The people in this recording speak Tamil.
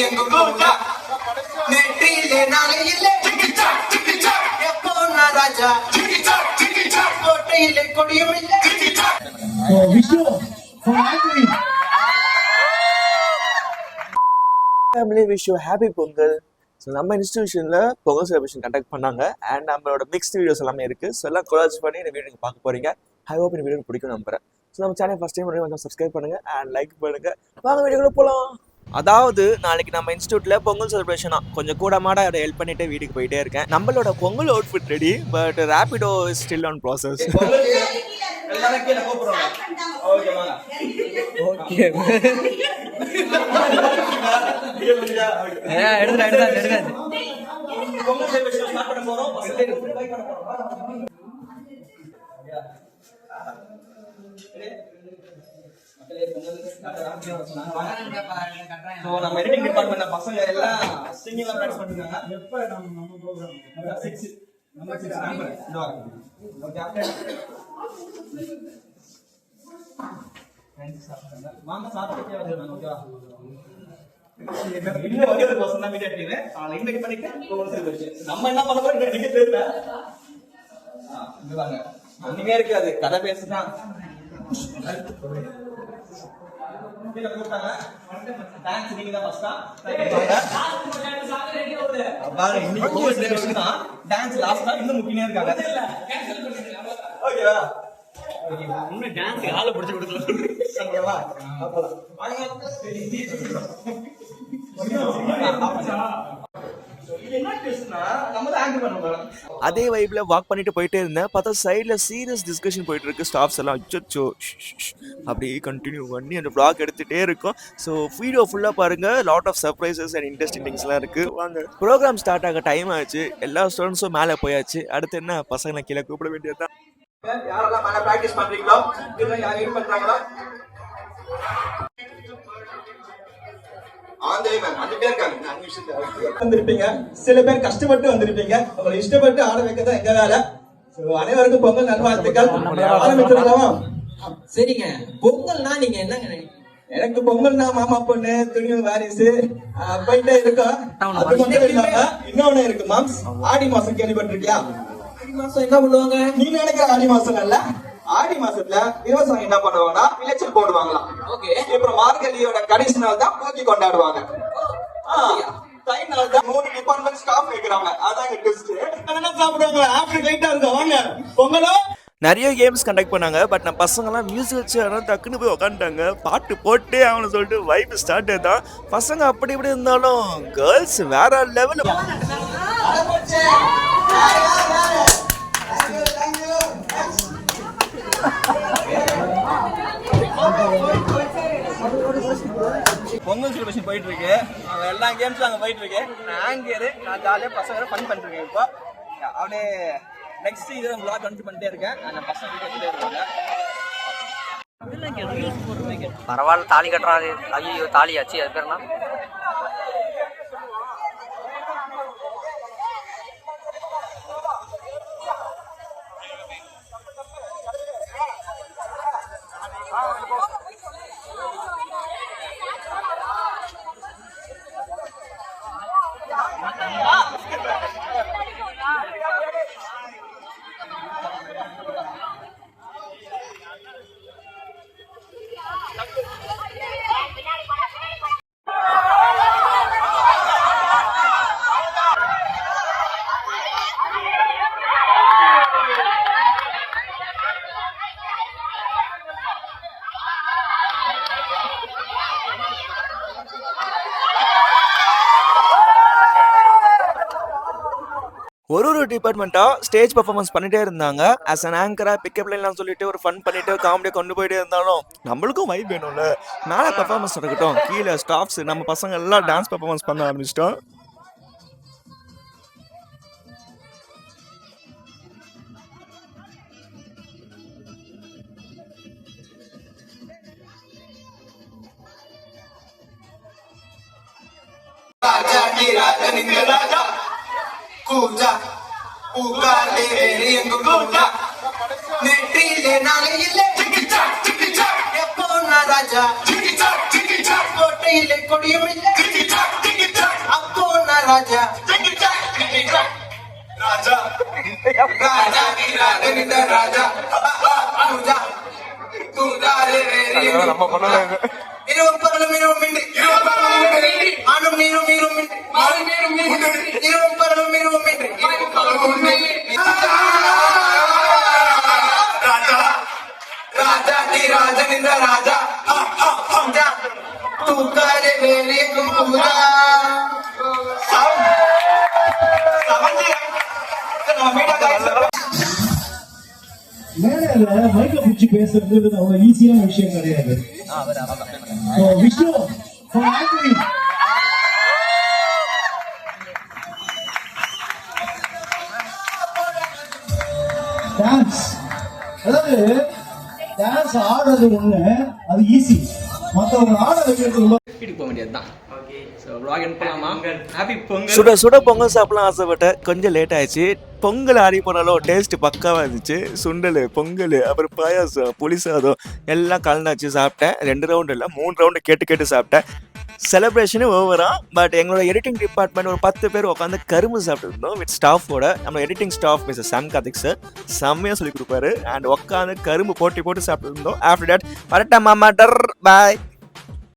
எங்கும் போட்டா நெற்றியிலே நாளையிலே எப்போ நான் ராஜா கோட்டையிலே கொடியும் இல்லை. Family wish you happy Pongal. So நம்ம இன்ஸ்டியூஷனில் பொங்கல் செலிப்ரேஷன் கண்டக்ட் பண்ணாங்க அண்ட் நம்மளோட மிக்ஸ்ட் வீடியோஸ் எல்லாமே இருக்குது. ஸோ எல்லாம் கொலாஜ் பண்ணி இந்த வீடியோ பார்க்க போகிறீங்க. ஐ ஹோப் இந்த வீடியோ பிடிக்கும் நம்புறேன். ஸோ நம்ம சேனல் ஃபஸ்ட் டைம் கொஞ்சம் சப்ஸ்கிரைப் பண்ணுங்கள் அண்ட் லைக் பண்ணுங்கள். வாங்க வீடியோக்குள்ள போகலாம். அதாவது நாளைக்கு நம்ம இன்ஸ்டியூட்டில் பொங்கல் செலிப்ரேஷனா கொஞ்சம் கூட மாட அதை ஹெல்ப் பண்ணிட்டு வீட்டுக்கு போயிட்டே இருக்கேன். நம்மளோட Pongal outfit ready, but Rapido is still on process. நம்ம எடிட்டிங் டிபார்ட்மென்ட்ல பசங்க எல்லாம் சிங்கிங்கா பிராக்டிஸ் பண்ணிருக்காங்க. எப்ப நம்ம ப்ரோகிராம் நம்பர் 6 இந்த வாரம் ஓகே ஃப்ரெண்ட்ஸ் சாப்பிடுங்க. வாங்க சாப்பிட்டுட்டே வந்துருங்க. ஓகேவா? இன்னும் வந்து ஒரு பர்சன் தான் மீட் ஆயிட்டீங்க. அவளை இன்வைட் பண்ணிட்டு கோல் செலிப்ரேஷன் நம்ம என்ன பண்ண போறோம் எனக்கு தெரியல. இங்க வாங்க. ஒண்ணுமே இருக்காது, கதை பேசுதான். டான்ஸ் நீங்க தான் ஃபர்ஸ்டா அப்பாங்க. இன்னைக்கு கோர்ஸ் செலிப்ரேஷன் தான், டான்ஸ் லாஸ்டா இன்னும் முக்கியமா இருக்காங்க. ஓகேவா? ஓகே, இன்னும் டான்ஸ் ஆள பிடிச்சு கொடுக்கல. அப்போலாம் அதே வைப்ல வாக் பண்ணிட்டு போயிட்டே இருந்தேன். பார்த்தா சைடில் சீரியஸ் டிஸ்கஷன் போயிட்டு இருக்கு. ஸ்டாஃப்ஸ் எல்லாம் அச்சோ அப்படியே கண்டினியூ பண்ணி அந்த vlog எடுத்துகிட்டே இருக்கும். ஸோ வீடியோ ஃபுல்லாக பாருங்க. Lot of surprises and interesting திங்ஸ்லாம் இருக்கு. வாங்க. ப்ரோக்ராம் ஸ்டார்ட் ஆக டைம் ஆச்சு. எல்லா ஸ்டூடெண்ட்ஸும் மேலே போயாச்சு. அடுத்து என்ன, பசங்களை கீழே கூப்பிட வேண்டியதுதான். யாரெல்லாம் மேல பிராக்டிஸ் பண்றீங்களோ இவங்க யார் வெயிட் பண்றாங்களோ வந்திருப்பீங்க. சில பேர் கஷ்டப்பட்டு வந்திருப்பீங்க. உங்களை இஷ்டப்பட்டு ஆட வைக்கதான் எங்க வேலை. அனைவருக்கும் பொங்கல் நல்வாழ்த்துக்கள். ஆரம்பிச்சிடலாமா? சரிங்க. பொங்கல்னா நீங்க என்னங்க நினைக்கிறீங்க? எனக்கு பொங்கல்னா மாமா பொண்ணு, துணிவு வாரிசு போயிட்டே இருக்கோம். அது மட்டும் இல்லாம இன்னொன்னு இருக்கு மாம்ஸ். ஆடி மாசம் கேள்விப்பட்டிருக்கியா? ஆடி மாசம் என்ன பண்ணுவாங்க? நீ நினைக்கிற ஆடி மாசம் அல்ல. ஆடி மாசத்துல விவசாயம் என்ன பண்ணுவாங்கன்னா விளைச்சல் போடுவாங்களாம். அப்புறம் மார்கழியோட கடைசி நாள் தான் போக்கி கொண்டாடுவாங்க. தை நாள் தான் 3 டிபார்ட்மெண்ட் ஸ்டாஃப் வைக்கிறாங்க. அதாங்க ட்விஸ்ட். என்ன சாப்பிடுவாங்க? ஆஃப்டர் லைட்டா இருக்கும். வாங்க பொங்கலோ. நிறைய கேம்ஸ் கண்டக்ட் பண்ணாங்க. பட் நம்ம பசங்கள்லாம் மியூசிக் வச்சு ஆனால் டக்குன்னு போய் உக்காந்துட்டாங்க. பாட்டு போட்டே அவனு சொல்லிட்டு வைப் ஸ்டார்ட் தான். பசங்க அப்படி இப்படி இருந்தாலும் கேர்ள்ஸ் வேற லெவல். பொங்கல் செலிப்ரேஷன் போயிட்டு இருக்கு. எல்லா கேம்ஸும் அங்கே போயிட்டு இருக்கு. நான் ஜாலியாக பசங்க ஃபன் பண்ணிட்டு இருக்கேன். இப்போ அப்படியே நெக்ஸ்ட் இது vlog கண்டினியூ பண்ணிட்டே இருக்கேன். நான் பசங்க கேட்டுட்டே இருக்காங்க. பரவாயில்ல, தாலி கட்டுறாது. ஐயோ தாலி ஆச்சு. அது பேர் என்ன? ஒரு டிபார்ட்மெண்ட்டாக ஸ்டேஜ் பர்ஃபார்மன்ஸ் பண்ணிட்டே இருந்தாங்க. ஆஸ் அன் ஆங்கராக பிக்கப் லைன்லாம் சொல்லிட்டு ஒரு ஃபன் பண்ணிட்டு காமெடியாக கொண்டு போயிட்டே இருந்தாலும் நம்மளுக்கும் வைப் வேணும்ல. மேலே பர்ஃபார்மன்ஸ் நடக்கட்டும், கீழே ஸ்டாஃப்ஸ் நம்ம பசங்க எல்லாம் டான்ஸ் பர்ஃபார்மன்ஸ் பண்ண ஆரம்பிச்சிட்டோம். கூஜா பூக்காலே எங்கும் கூஜா நெற்றியிலே நாளையிலே எப்போ நான் ராஜா கோட்டையிலே கொடியும் இல்லை. ராஜா ராஜா ராஜாதி ராஜனிந்த ராஜா பூஜா தூதாரே வேறு நம்ம பண்ணல இருவரும் பகலும் இருவரும் மிண்டு ஆணும் நீரும் நீரும் மிண்டு இருவரும் பகலும் இருவரும் மிண்டு ராஜா ராஜாதி ராஜனிந்த ராஜா பூஜா தூதாரே வேறு பூஜா மேடையில மைக்க பிடிச்சி பேசுறது அவ்வளவு ஈஸியான விஷயம் கிடையாது. So, Vishnu, for acting. Dance. அதாவது டான்ஸ் ஆடுறது ஒண்ணு, அது ஈஸி. மத்தவங்க ஆட வைக்கிறது ரொம்ப வீட்டுக்கு போக வேண்டியதுதான். ஓகே ஸோ vlog end பண்ணலாமா? ஹாப்பி பொங்கல். சுட சுட பொங்கல் சாப்பிடலாம் ஆசைப்பட்டேன், கொஞ்சம் லேட் ஆயிடுச்சு. பொங்கல் ஆடி போனாலும் டேஸ்ட் பக்காவாக இருந்துச்சு. சுண்டல், பொங்கல், அப்புறம் பாயாசம், புளி சாதம் எல்லாம் கலந்தாச்சு சாப்பிட்டேன். 2 ரவுண்டு இல்லை 3 ரவுண்டு கேட்டு சாப்பிட்டேன். செலிப்ரேஷனே ஓவரா. பட் எங்களோட எடிட்டிங் டிபார்ட்மெண்ட் ஒரு 10 பேர் உட்காந்து கரும்பு சாப்பிட்டுருந்தோம் வித் ஸ்டாஃபோட. நம்ம எடிட்டிங் ஸ்டாஃப் மிஸ்டர் சாம் கார்த்திக் சார் செம்மையாக சொல்லி கொடுப்பாரு. அண்ட் உட்காந்து கரும்பு போட்டு சாப்பிட்டு இருந்தோம். ஆஃப்டர் தட் வரட்டா மாமா டர் பாய்.